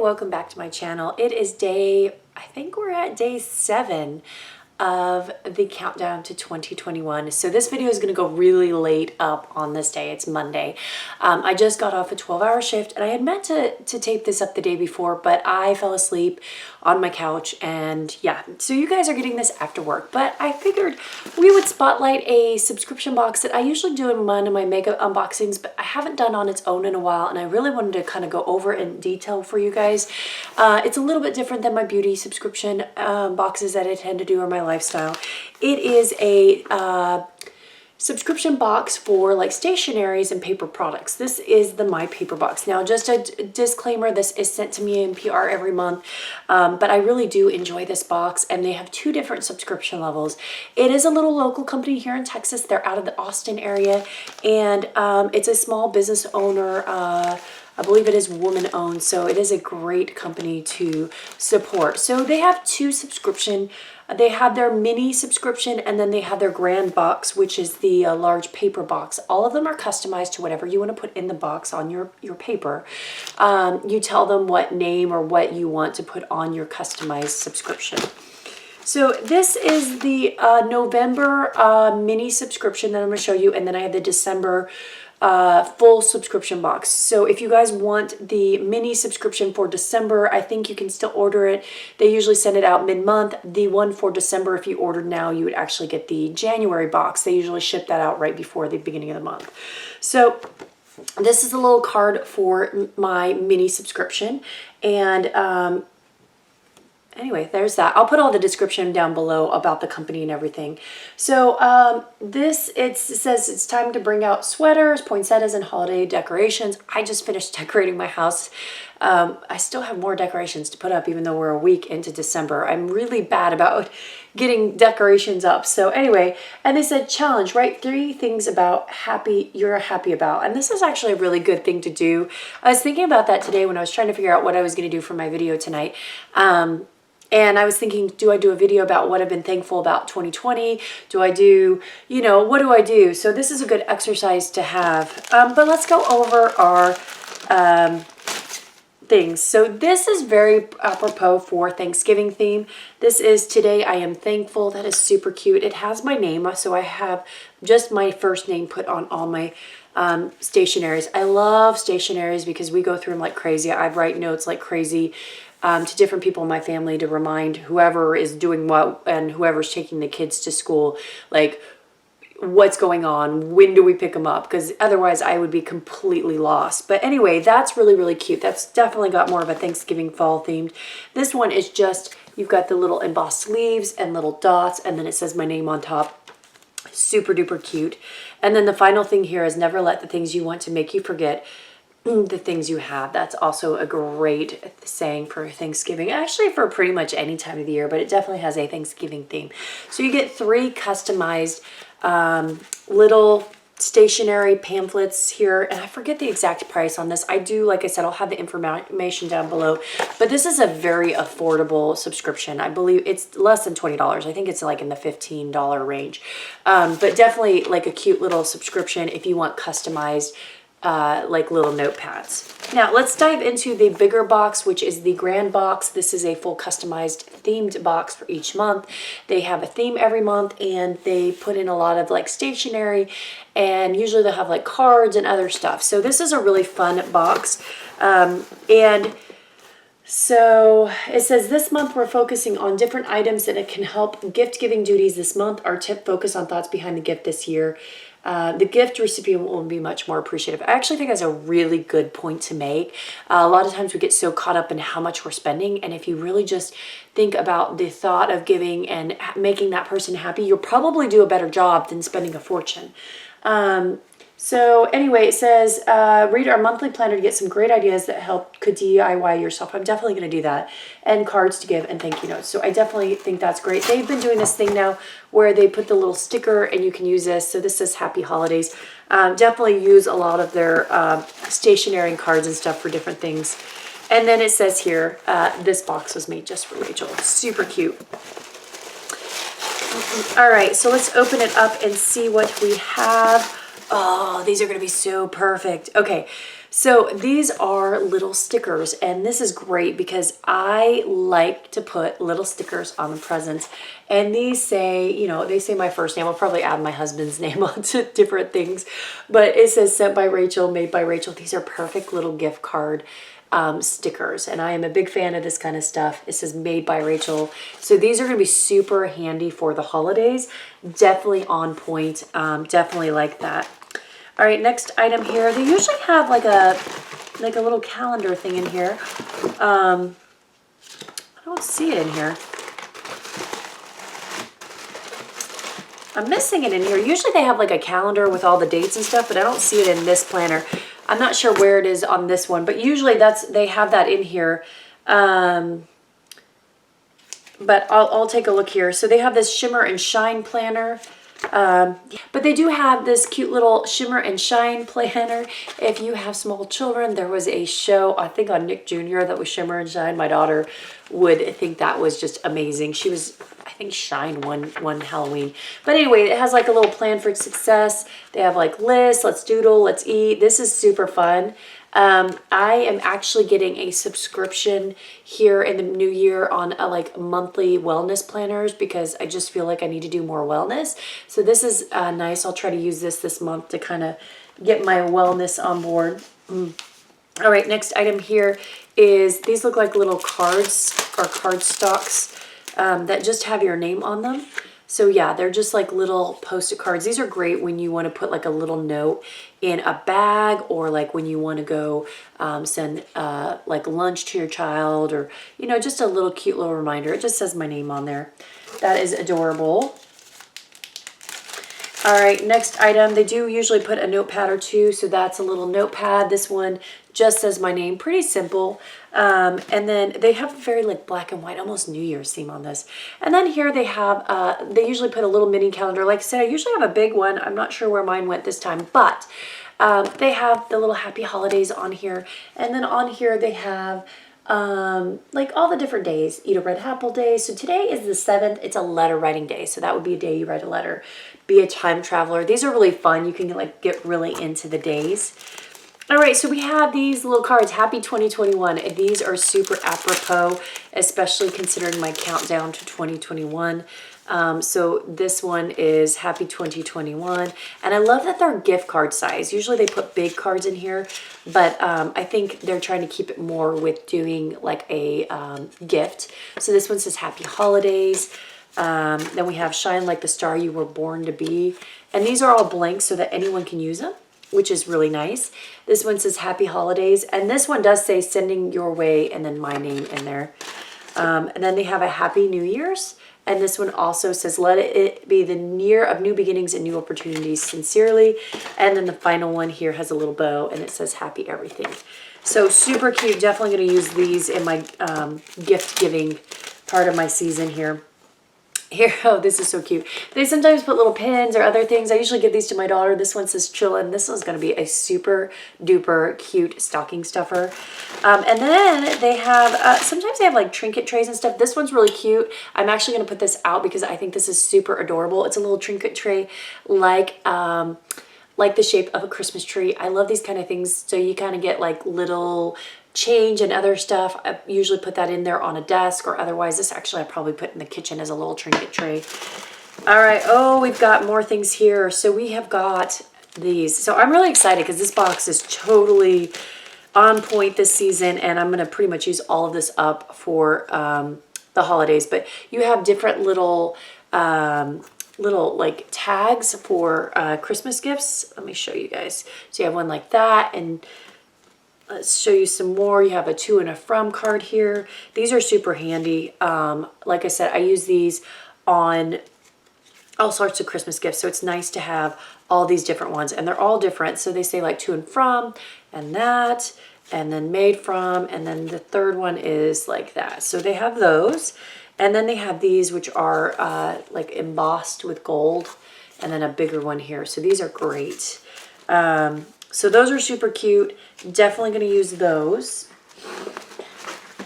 welcome back to my channel. It is I think we're at day 7 of the countdown to 2021. So this video is going to go really late up on this day. It's Monday. I just got off a 12-hour shift and I had meant to tape this up the day before, but I fell asleep on my couch, and yeah, so you guys are getting this after work. But I figured we would spotlight a subscription box that I usually do in one of my makeup unboxings, but I haven't done on its own in a while, and I really wanted to kind of go over in detail for you guys. It's a little bit different than my beauty subscription boxes that I tend to do, or my lifestyle. It is a subscription box for like stationaries and paper products. This is the My Paperbox. Now, just a disclaimer, this is sent to me in PR every month, but I really do enjoy this box, and they have 2 different subscription levels. It is a little local company here in Texas. They're out of the Austin area, and it's a small business owner. I believe it is woman-owned, so it is a great company to support. So they have 2 subscription. They have their mini subscription, and then they have their grand box, which is the large paper box. All of them are customized to whatever you want to put in the box on your paper. You tell them what name or what you want to put on your customized subscription. So this is the November mini subscription that I'm going to show you, and then I have the December full subscription box. So if you guys want the mini subscription for December, I think you can still order it. They usually send it out mid-month. The one for December, if you ordered now, you would actually get the January box. They usually ship that out right before the beginning of the month. So this is a little card for my mini subscription, and anyway, there's that. I'll put all the description down below about the company and everything. So it says it's time to bring out sweaters, poinsettias, and holiday decorations. I just finished decorating my house. I still have more decorations to put up, even though we're a week into December. I'm really bad about getting decorations up. So anyway, and they said challenge, write 3 things you're happy about. And this is actually a really good thing to do. I was thinking about that today when I was trying to figure out what I was going to do for my video tonight. And I was thinking, do I do a video about what I've been thankful about 2020? Do I do, what do I do? So this is a good exercise to have. But let's go over our things. So this is very apropos for Thanksgiving theme. This is Today I Am Thankful. That is super cute. It has my name, so I have just my first name put on all my stationaries. I love stationaries because we go through them like crazy. I write notes like crazy to different people in my family to remind whoever is doing what and whoever's taking the kids to school, like, what's going on, when do we pick them up, because otherwise I would be completely lost. But anyway, that's really, really cute. That's definitely got more of a Thanksgiving fall themed. This one is just, you've got the little embossed sleeves and little dots, and then it says my name on top. Super duper cute. And then the final thing here is never let the things you want to make you forget the things you have. That's also a great saying for Thanksgiving, actually for pretty much any time of the year, but it definitely has a Thanksgiving theme. So you get 3 customized little stationery pamphlets here, and I forget the exact price on this. I do, like I said, I'll have the information down below, but this is a very affordable subscription. I believe it's less than $20. I think it's like in the $15 range, but definitely like a cute little subscription if you want customized like little notepads. Now let's dive into the bigger box, which is the grand box. This is a full customized themed box for each month. They have a theme every month, and they put in a lot of like stationery, and usually they'll have like cards and other stuff. So this is a really fun box. And so it says this month we're focusing on different items that it can help gift giving duties this month. Our tip, focus on thoughts behind the gift this year. The gift recipient will be much more appreciative. I actually think that's a really good point to make. A lot of times we get so caught up in how much we're spending, and if you really just think about the thought of giving and making that person happy, you'll probably do a better job than spending a fortune. So anyway, it says, read our monthly planner to get some great ideas that could DIY yourself. I'm definitely going to do that. And cards to give and thank you notes. So I definitely think that's great. They've been doing this thing now where they put the little sticker and you can use this. So this says Happy Holidays. Definitely use a lot of their stationery and cards and stuff for different things. And then it says here, this box was made just for Rachel. Super cute. All right, so let's open it up and see what we have. Oh, these are going to be so perfect. Okay, So these are little stickers, and this is great because I like to put little stickers on the presents. And these say, you know, they say my first name. I'll probably add my husband's name onto different things, but it says sent by Rachel, made by Rachel. These are perfect little gift card stickers, and I am a big fan of this kind of stuff. It says made by Rachel, so these are going to be super handy for the holidays. Definitely on point. Definitely like that. All right, next item here. They usually have like a little calendar thing in here. I don't see it in here. I'm missing it in here. Usually they have like a calendar with all the dates and stuff, but I don't see it in this planner. I'm not sure where it is on this one, but usually they have that in here. But I'll take a look here. So they have this Shimmer and Shine planner. But they do have this cute little Shimmer and Shine planner. If you have small children, there was a show, I think on Nick Jr., that was Shimmer and Shine. My daughter would think that was just amazing. She was, I think, Shine one Halloween. But anyway, it has like a little plan for success. They have like lists, let's doodle, let's eat. This is super fun. I am actually getting a subscription here in the new year on like monthly wellness planners because I just feel like I need to do more wellness. So this is nice. I'll try to use this month to kind of get my wellness on board. All right, next item here is these look like little cards or card stocks that just have your name on them. So yeah, they're just like little Post-it cards. These are great when you want to put like a little note in a bag, or like when you want to go send like lunch to your child, or, you know, just a little cute little reminder. It just says my name on there. That is adorable. All right, next item. They do usually put a notepad or two, so that's a little notepad. This one just says my name, pretty simple. And then they have a very like black and white, almost New Year's theme on this. And then here they have, they usually put a little mini calendar. Like I said, I usually have a big one. I'm not sure where mine went this time, but they have the little happy holidays on here. And then on here they have like all the different days. Eat a red apple day. So today is the 7th. It's a letter writing day. So that would be a day you write a letter. Be a time traveler. These are really fun. You can like get really into the days. All right, so we have these little cards, Happy 2021. And these are super apropos, especially considering my countdown to 2021. So this one is Happy 2021. And I love that they're gift card size. Usually they put big cards in here, but I think they're trying to keep it more with doing like a gift. So this one says Happy Holidays. Then we have Shine Like the Star You Were Born to Be. And these are all blank so that anyone can use them, which is really nice. This one says Happy Holidays. And this one does say Sending Your Way and then my name in there. And then they have a Happy New Year's. And this one also says, let it be the year of new beginnings and new opportunities, sincerely. And then the final one here has a little bow and it says Happy Everything. So super cute. Definitely going to use these in my gift giving part of my season here. Here, oh, this is so cute. They sometimes put little pins or other things. I usually give these to my daughter. This one says Chillin'. This one's going to be a super duper cute stocking stuffer. And then they have, sometimes they have like trinket trays and stuff. This one's really cute. I'm actually going to put this out because I think this is super adorable. It's a little trinket tray like the shape of a Christmas tree. I love these kind of things. So you kind of get like little change and other stuff. I usually put that in there on a desk, or otherwise this actually I probably put in the kitchen as a little trinket tray. All right, oh, we've got more things here. So we have got these. So I'm really excited because this box is totally on point this season, and I'm gonna pretty much use all of this up for the holidays. But you have different little like tags for Christmas gifts. Let me show you guys. So you have one like that, and let's show you some more. You have a to and a from card here. These are super handy. Like I said, I use these on all sorts of Christmas gifts. So it's nice to have all these different ones, and they're all different. So they say like to and from, and that, and then made from, and then the third one is like that. So they have those. And then they have these, which are like embossed with gold, and then a bigger one here. So these are great. So those are super cute. Definitely going to use those.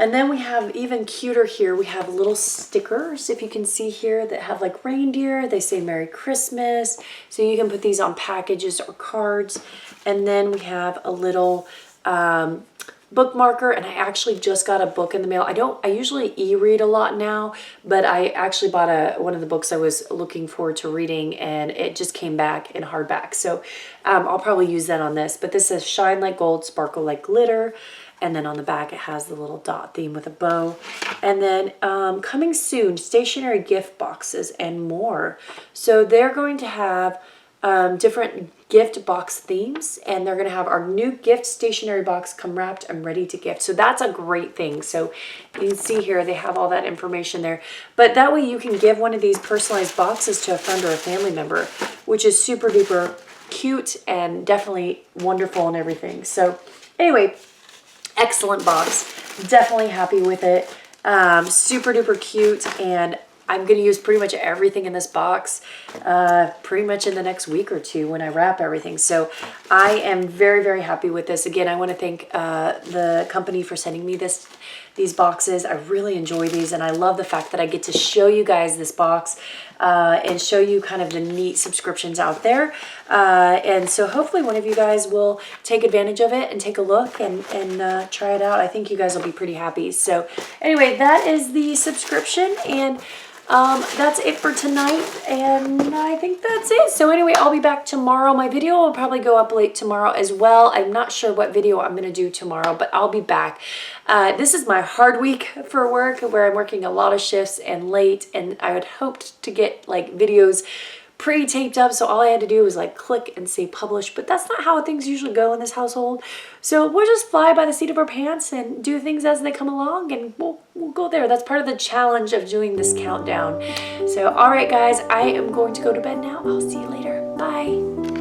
And then we have even cuter here. We have little stickers, if you can see here, that have like reindeer. They say Merry Christmas. So you can put these on packages or cards. And then we have a little bookmarker, and I actually just got a book in the mail. I usually e-read a lot now, but I actually bought one of the books I was looking forward to reading, and it just came back in hardback. So I'll probably use that on this. But this says shine like gold, sparkle like glitter. And then on the back, it has the little dot theme with a bow. And then coming soon, stationery gift boxes and more. So they're going to have different gift box themes, and they're going to have our new gift stationery box come wrapped and ready to gift. So that's a great thing. So you can see here, they have all that information there. But that way you can give one of these personalized boxes to a friend or a family member, which is super duper cute and definitely wonderful and everything. So anyway, excellent box. Definitely happy with it. Super duper cute, and I'm going to use pretty much everything in this box pretty much in the next week or two when I wrap everything. So I am very, very happy with this. Again, I want to thank the company for sending me these boxes. I really enjoy these, and I love the fact that I get to show you guys this box and show you kind of the neat subscriptions out there. And so hopefully one of you guys will take advantage of it and take a look and try it out. I think you guys will be pretty happy. So anyway, that is the subscription, and that's it for tonight, and I think that's it. So anyway, I'll be back tomorrow. My video will probably go up late tomorrow as well. I'm not sure what video I'm going to do tomorrow, but I'll be back. This is my hard week for work, where I'm working a lot of shifts and late, and I had hoped to get like videos pre-taped up, so all I had to do was like click and say publish, but that's not how things usually go in this household. So we'll just fly by the seat of our pants and do things as they come along, and we'll go there. That's part of the challenge of doing this countdown. So all right guys, I am going to go to bed now. I'll see you later. Bye.